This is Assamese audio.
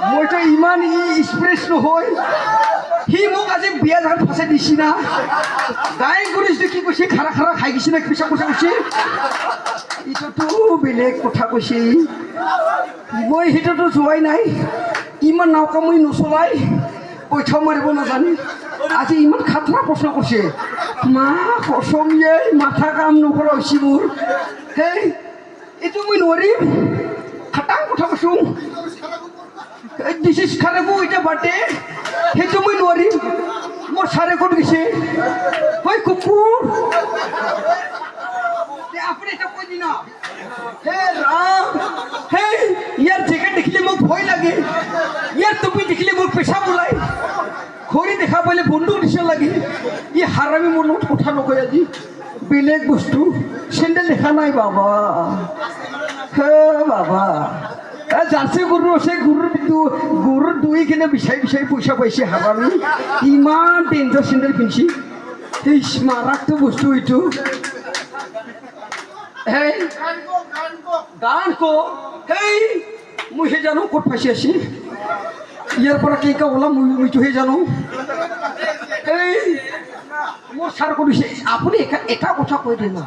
মইতো ইমান স্প্ৰেছ নহয় সি মোক আজি বিয়া ধান ফাঁচাই দিছি না গাই কৰিছো কি কৈছে খাৰা খাৰা খাই গৈছে না পিছা কৈছে কৈছে এইটোতো বেলেগ কথা কৈছে মই সেইটোতো যোৱাই নাই ইমান নাওকা মই নচলাই পইচা মাৰিব নাজানে আজি ইমান খাতৰা প্ৰশ্ন কৰিছে মা কচমিয়ে মাথা কাম নকৰা হৈছে মোৰ হেই এইটো মই নোৱাৰিম খাটাং কথা কৈছোঁ ডিচিজ খাৰাব এতিয়া বাটে সেইটো মই নোৱাৰিম মোৰ চাৰে ক'ত গৈছে হয় কুকুৰ আপুনি এটা কৈ দিনা হে ৰাম হে ইয়াৰ জেকেট দেখিলে মোক ভয় লাগে ইয়াৰ টুপি দেখিলে মোৰ পেচাব ওলায় ঘড়ী দেখা পালে বন্দুক নিচিনা লাগে ই হাৰামি মোৰ লগত কথা নকয় আজি বেলেগ বস্তু চেণ্ডেল দেখা নাই বাবা হে বাবা জাৰ্চি গৰু আছে গৰুৰ দুই কিনে বিচাৰি বিচাৰি পইচা পাইছে হাৰামি ইমান ডেঞ্জাৰ চেণ্ডেল পিন্ধছি এই মাৰাকটো বস্তু এইটো হেই গান ক হেই মই সেই জানো ক'ত ফাঁচি আছি ইয়াৰ পৰা কেইকা ওলাম মইটোহে জানো এই মোৰ ছাৰ কৰিছে আপুনি এটা কথা কৈ দিয়ে না